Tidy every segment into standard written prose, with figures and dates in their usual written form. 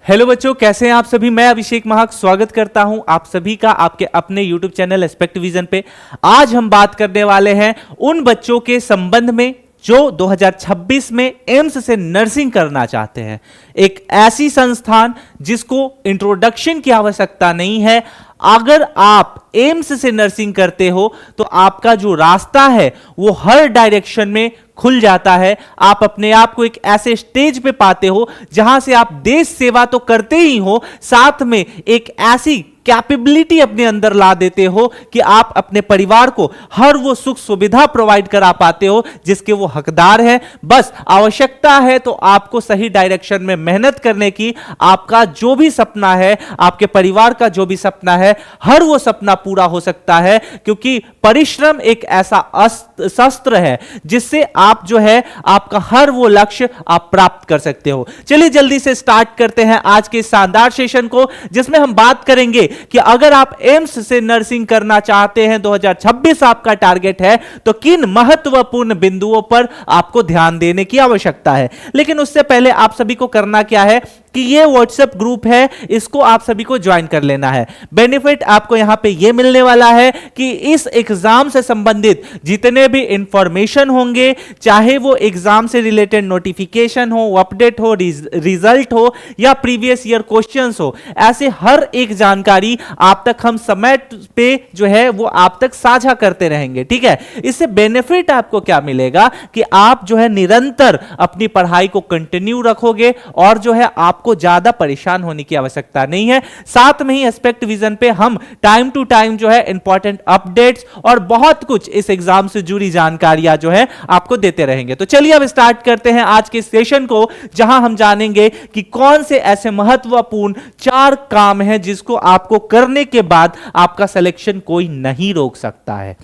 Hello बच्चों, कैसे हैं आप सभी। मैं अभिषेक महाक स्वागत करता हूं आप सभी का आपके अपने यूट्यूब चैनल एस्पेक्ट विजन पे। आज हम बात करने वाले हैं उन बच्चों के संबंध में जो 2026 में एम्स से नर्सिंग करना चाहते हैं। एक ऐसी संस्थान जिसको इंट्रोडक्शन की आवश्यकता नहीं है। अगर आप एम्स से नर्सिंग करते हो तो आपका जो रास्ता है वो हर डायरेक्शन में खुल जाता है। आप अपने आप को एक ऐसे स्टेज पे पाते हो जहां से आप देश सेवा तो करते ही हो, साथ में एक ऐसी कैपेबिलिटी अपने अंदर ला देते हो कि आप अपने परिवार को हर वो सुख सुविधा प्रोवाइड करा पाते हो जिसके वो हकदार हैं। बस आवश्यकता है तो आपको सही डायरेक्शन में मेहनत करने की। आपका जो भी सपना है, आपके परिवार का जो भी सपना है, हर वो सपना पूरा हो सकता है, क्योंकि परिश्रम एक ऐसा शस्त्र है जिससे आप जो है आपका हर वो लक्ष्य आप प्राप्त कर सकते हो। चलिए जल्दी से स्टार्ट करते हैं आज के शानदार सेशन को, जिसमें हम बात करेंगे कि अगर आप एम्स से नर्सिंग करना चाहते हैं, 2026 आपका टारगेट है, तो किन महत्वपूर्ण बिंदुओं पर आपको ध्यान देने की आवश्यकता है। लेकिन उससे पहले आप सभी को करना क्या है कि ये व्हाट्सएप ग्रुप है, इसको आप सभी को ज्वाइन कर लेना है। बेनिफिट आपको यहां पे ये मिलने वाला है कि इस एग्जाम से संबंधित जितने भी इंफॉर्मेशन होंगे, चाहे वो एग्जाम से रिलेटेड नोटिफिकेशन हो, अपडेट हो, रिजल्ट हो या प्रीवियस ईयर क्वेश्चंस हो, ऐसे हर एक जानकारी आप तक हम समय पे जो है वो आप तक साझा करते रहेंगे। ठीक है, इससे बेनिफिट आपको क्या मिलेगा कि आप जो है निरंतर अपनी पढ़ाई को कंटिन्यू रखोगे और जो है आपको ज्यादा परेशान होने की आवश्यकता नहीं है। साथ में ही एस्पेक्ट विजन पे हम टाइम टू टाइम जो है इंपॉर्टेंट अपडेट्स और बहुत कुछ इस एग्जाम से जुड़ी जानकारियां जो है आपको देते रहेंगे। तो चलिए अब स्टार्ट करते हैं आज के सेशन को, जहां हम जानेंगे कि कौन से ऐसे महत्वपूर्ण 4 काम हैं जिसको आपको करने के बाद आपका सिलेक्शन कोई नहीं रोक सकता है।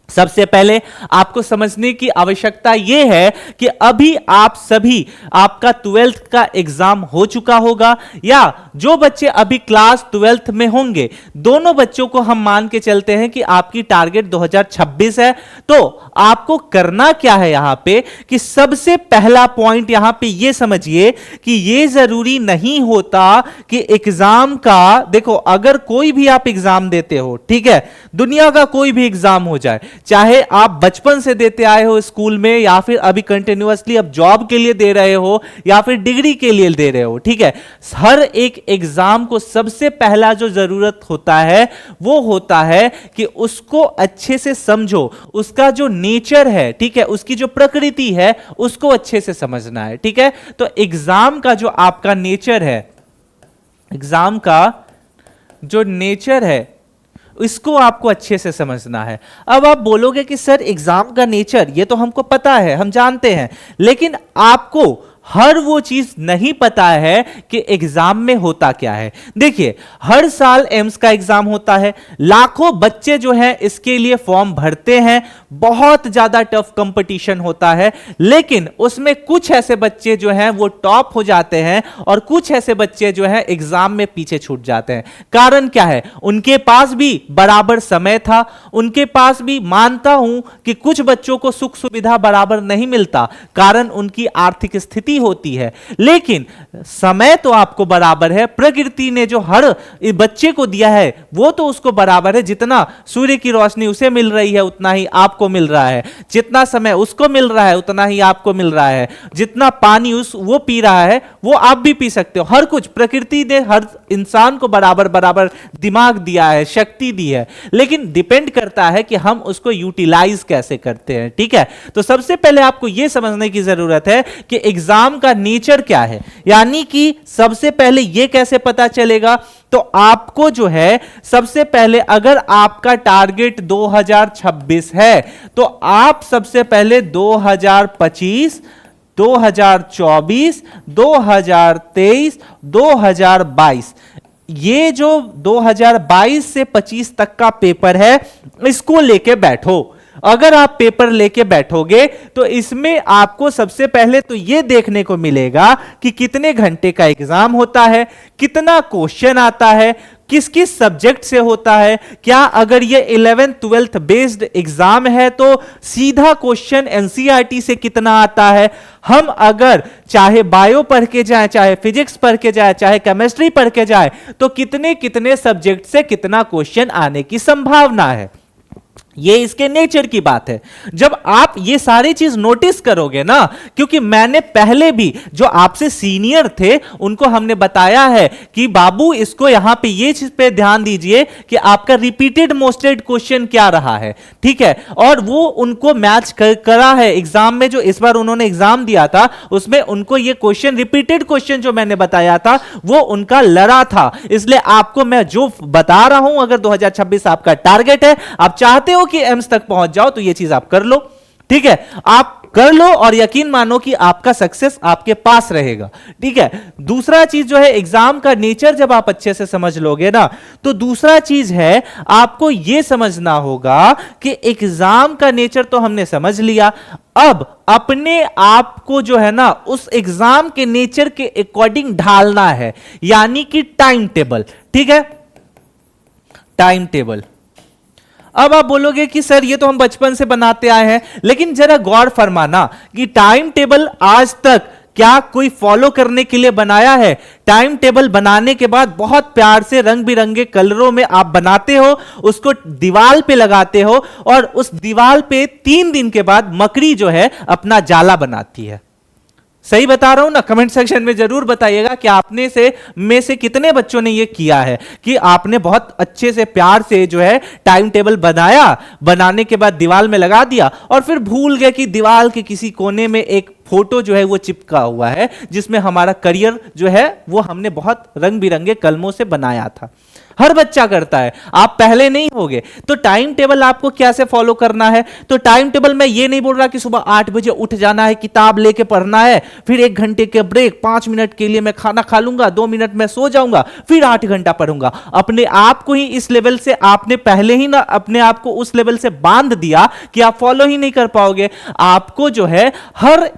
सबसे पहले आपको समझने की आवश्यकता यह है कि अभी आप सभी, आपका 12th का एग्जाम हो चुका होगा, या जो बच्चे अभी क्लास 12th में होंगे, दोनों बच्चों को हम मान के चलते हैं कि आपकी टारगेट 2026 है। तो आपको करना क्या है यहां पे कि सबसे पहला पॉइंट यहां पे यह समझिए कि यह जरूरी नहीं होता कि एग्जाम का, देखो अगर कोई भी आप एग्जाम देते हो, ठीक है, दुनिया का कोई भी एग्जाम हो जाए, चाहे आप बचपन से देते आए हो स्कूल में, या फिर अभी कंटिन्यूअसली अब जॉब के लिए दे रहे हो, या फिर डिग्री के लिए दे रहे हो, ठीक है, हर एक एग्जाम को सबसे पहला जो जरूरत होता है वो होता है कि उसको अच्छे से समझो, उसका जो नेचर है, ठीक है, उसकी जो प्रकृति है उसको अच्छे से समझना है। ठीक है, तो एग्जाम का जो आपका नेचर है, एग्जाम का जो नेचर है इसको आपको अच्छे से समझना है। अब आप बोलोगे कि सर एग्जाम का नेचर ये तो हमको पता है, हम जानते हैं, लेकिन आपको हर वो चीज नहीं पता है कि एग्जाम में होता क्या है। देखिए, हर साल एम्स का एग्जाम होता है, लाखों बच्चे जो हैं इसके लिए फॉर्म भरते हैं, बहुत ज्यादा टफ कंपटीशन होता है, लेकिन उसमें कुछ ऐसे बच्चे जो हैं वो टॉप हो जाते हैं और कुछ ऐसे बच्चे जो हैं एग्जाम में पीछे छूट जाते हैं। कारण क्या है? उनके पास भी बराबर समय था, उनके पास भी मानता हूं कि कुछ बच्चों को सुख सुविधा बराबर नहीं मिलता, कारण उनकी आर्थिक स्थिति होती है, लेकिन समय तो आपको बराबर है। प्रकृति ने जो हर बच्चे को दिया है वो तो उसको बराबर है। जितना सूर्य की रोशनी उसे मिल रही है उतना ही आपको मिल रहा है, जितना समय उसको मिल रहा है उतना ही आपको मिल रहा है, जितना पानी वो पी रहा है वो आप भी पी सकते हो। हर कुछ प्रकृति ने हर इंसान को बराबर बराबर दिमाग दिया है, शक्ति दी है, लेकिन डिपेंड करता है कि हम उसको यूटिलाइज कैसे करते हैं। ठीक है, तो सबसे पहले आपको यह समझने की जरूरत है कि एग्जाम का नेचर क्या है, यानी कि सबसे पहले यह कैसे पता चलेगा। तो आपको जो है सबसे पहले, अगर आपका टारगेट 2026 है तो आप सबसे पहले 2025, 2024, 2023, 2022, ये जो 2022 से 25 तक का पेपर है इसको लेके बैठो। अगर आप पेपर लेके बैठोगे तो इसमें आपको सबसे पहले तो यह देखने को मिलेगा कि कितने घंटे का एग्जाम होता है, कितना क्वेश्चन आता है, किस किस सब्जेक्ट से होता है, क्या अगर ये 11th 12th बेस्ड एग्जाम है तो सीधा क्वेश्चन एनसीईआरटी से कितना आता है। हम अगर चाहे बायो पढ़ के जाए, चाहे फिजिक्स पढ़ के जाए, चाहे केमिस्ट्री पढ़ के जाए, तो कितने कितने सब्जेक्ट से कितना क्वेश्चन आने की संभावना है। ये इसके नेचर की बात है। जब आप ये सारी चीज नोटिस करोगे ना, क्योंकि मैंने पहले भी जो आपसे सीनियर थे उनको हमने बताया है कि बाबू इसको यहां पे ये चीज पे ध्यान दीजिए कि आपका रिपीटेड मोस्टेड क्वेश्चन क्या रहा है, ठीक है। और वो उनको मैच करा है एग्जाम में, जो इस बार उन्होंने एग्जाम दिया था उसमें उनको ये क्वेश्चन, रिपीटेड क्वेश्चन जो मैंने बताया था वो उनका लड़ा था। इसलिए आपको मैं जो बता रहा हूं, अगर 2026 आपका टारगेट है, आप चाहते हो कि एम्स तक पहुंच जाओ, तो ये चीज आप कर लो, ठीक है। आप कर लो और यकीन मानो कि आपका सक्सेस आपके पास रहेगा, ठीक है। दूसरा चीज जो है एग्जाम का नेचर, जब आप अच्छे से समझ लोगे ना, तो दूसरा चीज है आपको यह समझना होगा कि एग्जाम का नेचर तो हमने समझ लिया, अब अपने आप को जो है ना उस एग्जाम के नेचर के अकॉर्डिंग ढालना है, यानी कि टाइम टेबल, ठीक है, टाइम टेबल। अब आप बोलोगे कि सर ये तो हम बचपन से बनाते आए हैं, लेकिन जरा गौर फरमाना कि टाइम टेबल आज तक क्या कोई फॉलो करने के लिए बनाया है? टाइम टेबल बनाने के बाद बहुत प्यार से रंग बिरंगे कलरों में आप बनाते हो, उसको दीवार पे लगाते हो, और उस दीवार पे 3 दिन के बाद मकड़ी जो है अपना जाला बनाती है। सही बता रहा हूं ना? कमेंट सेक्शन में जरूर बताइएगा कि आपने में से कितने बच्चों ने यह किया है कि आपने बहुत अच्छे से प्यार से जो है टाइम टेबल बनाया, बनाने के बाद दीवार में लगा दिया और फिर भूल गए कि दीवार के किसी कोने में एक फोटो जो है वो चिपका हुआ है जिसमें हमारा करियर जो है वो हमने बहुत रंग बिरंगे कलमों से बनाया था। हर बच्चा करता है, आप पहले नहीं होगे। तो टाइम टेबल आपको कैसे फॉलो करना है? तो टाइम टेबल में ये नहीं बोल रहा कि सुबह 8 बजे उठ जाना है, किताब लेके पढ़ना है, फिर 1 घंटे के ब्रेक, 5 मिनट के लिए मैं खाना खा लूंगा, 2 मिनट में सो जाऊंगा, फिर 8 घंटा पढ़ूंगा। अपने आप को ही इस लेवल से आपने पहले ही ना अपने आप को उस लेवल से बांध दिया कि आप फॉलो ही नहीं कर पाओगे। आपको जो है हर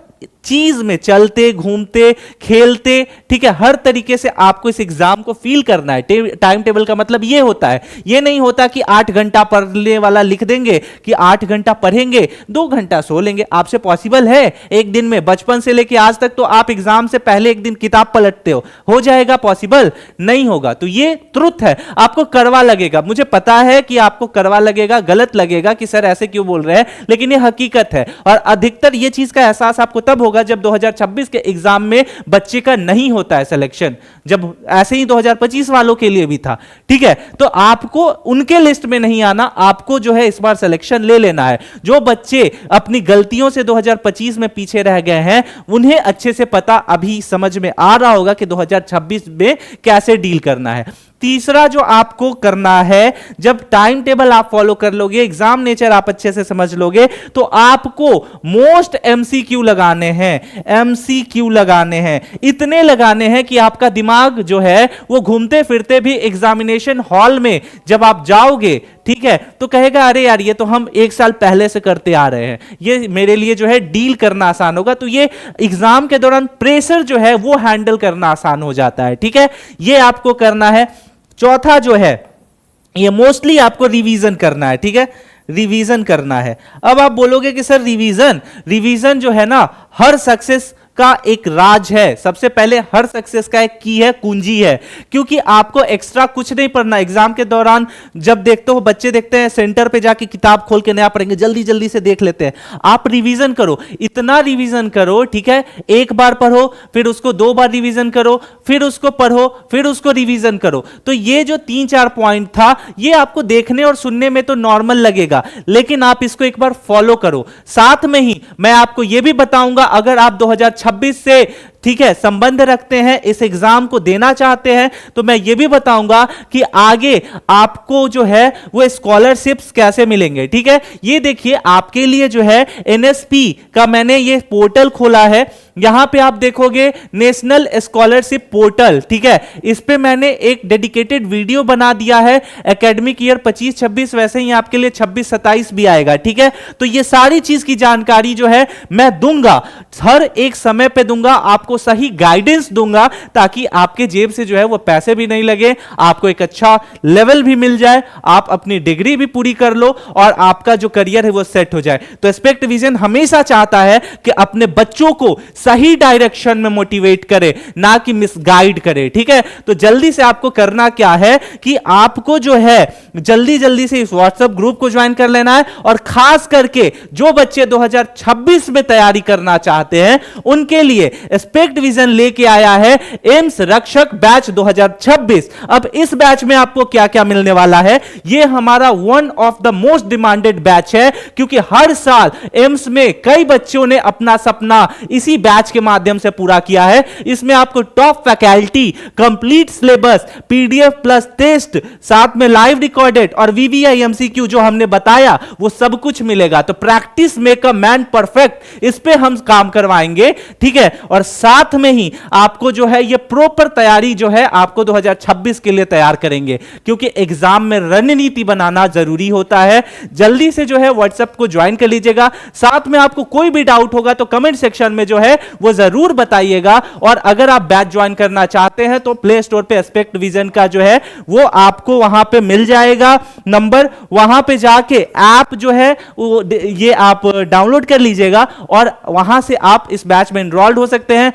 चीज में चलते घूमते खेलते, ठीक है, हर तरीके से आपको इस एग्जाम को फील करना है। टाइम टेबल का मतलब यह होता है, यह नहीं होता कि 8 घंटा पढ़ने वाला लिख देंगे कि 8 घंटा पढ़ेंगे 2 घंटा सो लेंगे। आपसे पॉसिबल है एक दिन में? बचपन से लेके आज तक तो आप एग्जाम से पहले एक दिन किताब पलटते हो जाएगा पॉसिबल? नहीं होगा। तो ये ट्रुथ है। आपको कड़वा लगेगा, मुझे पता है कि आपको कड़वा लगेगा, गलत लगेगा कि सर ऐसे क्यों बोल रहे हैं, लेकिन ये हकीकत है। और अधिकतर ये चीज का एहसास आपको तब होगा जब 2026 के एग्जाम में बच्चे का नहीं होता है सिलेक्शन, जब ऐसे ही 2025 वालों के लिए भी था, ठीक है। तो आपको उनके लिस्ट में नहीं आना, आपको जो है इस बार सिलेक्शन ले लेना है। जो बच्चे अपनी गलतियों से 2025 में पीछे रह गए हैं उन्हें अच्छे से पता अभी समझ में आ रहा होगा कि 2026 में कैसे डील करना है। तीसरा जो आपको करना है, जब टाइम टेबल आप फॉलो कर लोगे, एग्जाम नेचर आप अच्छे से समझ लोगे, तो आपको मोस्ट एमसीक्यू लगाने हैं। एमसीक्यू लगाने हैं, इतने लगाने हैं कि आपका दिमाग जो है वो घूमते फिरते भी एग्जामिनेशन हॉल में जब आप जाओगे, ठीक है, तो कहेगा अरे यार ये तो हम 1 साल पहले से करते आ रहे हैं, ये मेरे लिए जो है डील करना आसान होगा। तो ये एग्जाम के दौरान प्रेशर जो है वो हैंडल करना आसान हो जाता है, ठीक है। ये आपको करना है। चौथा जो है ये मोस्टली आपको रिवीजन करना है, ठीक है, रिवीजन करना है। अब आप बोलोगे कि सर रिवीजन जो है ना हर सक्सेस का एक राज है। सबसे पहले हर सक्सेस का एक की है, कुंजी है, क्योंकि आपको एक्स्ट्रा कुछ नहीं पढ़ना। एग्जाम के दौरान जब देखते हो, बच्चे देखते हैं सेंटर पे जाके किताब खोल के नया पढ़ेंगे, जल्दी जल्दी से देख लेते हैं। आप रिवीजन करो, इतना रिवीजन करो, ठीक है, एक बार पढ़ो, फिर उसको 2 बार रिवीजन करो, फिर उसको पढ़ो, फिर उसको रिवीजन करो। तो ये जो 3-4 पॉइंट था, ये आपको देखने और सुनने में तो नॉर्मल लगेगा, लेकिन आप इसको एक बार फॉलो करो। साथ में ही मैं आपको यह भी बताऊंगा, अगर आप 2026 से ठीक है, संबंध रखते हैं, इस एग्जाम को देना चाहते हैं, तो मैं ये भी बताऊंगा कि आगे आपको जो है वो स्कॉलरशिप्स कैसे मिलेंगे। ठीक है, ये देखिए आपके लिए जो है एनएसपी का मैंने ये पोर्टल खोला है, यहां पे आप देखोगे नेशनल स्कॉलरशिप पोर्टल। ठीक है, इस पे मैंने एक डेडिकेटेड वीडियो बना दिया है, एकेडमिक ईयर 25-26 वैसे ही आपके लिए 26-27 भी आएगा। ठीक है, तो ये सारी चीज की जानकारी जो है मैं दूंगा, हर एक समय पे दूंगा, आपको सही गाइडेंस दूंगा, ताकि आपके जेब से जो है वो पैसे भी नहीं लगे, आपको एक अच्छा लेवल भी मिल जाए, आप अपनी डिग्री भी पूरी कर लो और आपका जो करियर है वो सेट हो जाए। तो एस्पेक्ट विजन हमेशा चाहता है कि अपने बच्चों को सही डायरेक्शन में मोटिवेट करे, ना कि मिसगाइड करे। ठीक है, तो जल्दी से आपको करना क्या है कि आपको जो है जल्दी जल्दी से इस व्हाट्सएप ग्रुप को ज्वाइन कर लेना है, और खास करके जो बच्चे 2026 में तैयारी करना चाहते हैं उनके लिए एस्पेक्ट विजन लेके आया है एम्स रक्षक बैच 2026। अब इस बैच में आपको क्या क्या मिलने वाला है, यह हमारा one of the most demanded batch है, क्योंकि हर साल एम्स में कई बच्चों ने अपना सपना इसी बैच के माध्यम से पूरा किया है। इसमें आपको top faculty, complete syllabus, PDF plus test, साथ में लाइव रिकॉर्डेड और वीवीआई एमसीक्यू जो हमने बताया वो सब कुछ मिलेगा। तो practice make a man perfect, इस पे हम काम करवाएंगे। ठीक है, और साथ में ही आपको जो है ये प्रॉपर तैयारी जो है आपको 2026 के लिए तैयार करेंगे, क्योंकि एग्जाम में रणनीति बनाना जरूरी होता है। जल्दी से जो है व्हाट्सएप को ज्वाइन कर लीजिएगा। साथ में आपको कोई भी डाउट होगा तो कमेंट सेक्शन में जो है वो जरूर बताइएगा, और अगर आप बैच ज्वाइन करना चाहते हैं तो प्ले स्टोर पे एस्पेक्ट विजन का जो है वो आपको वहां पे मिल जाएगा नंबर, वहां पे जाके ऐप जो है वो ये आप डाउनलोड कर लीजिएगा और वहां से आप इस बैच में एनरोल्ड हो सकते हैं।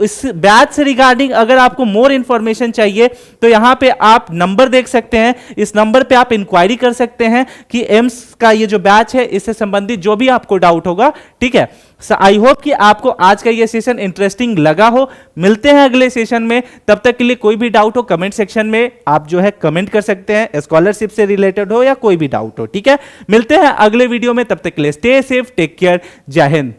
इस बैच से रिगार्डिंग अगर आपको मोर इंफॉर्मेशन चाहिए तो यहां पे आप नंबर देख सकते हैं, इस नंबर पे आप इंक्वायरी कर सकते हैं कि एम्स का ये जो बैच है इससे संबंधित जो भी आपको डाउट होगा। ठीक है, आई होप कि आपको आज का ये सेशन इंटरेस्टिंग लगा हो। मिलते हैं अगले सेशन में, तब तक के लिए कोई भी डाउट हो कमेंट सेक्शन में आप जो है कमेंट कर सकते हैं, स्कॉलरशिप से रिलेटेड हो या कोई भी डाउट हो। ठीक है, मिलते हैं अगले वीडियो में, तब तक के लिए स्टे सेफ, टेक केयर, जय हिंद।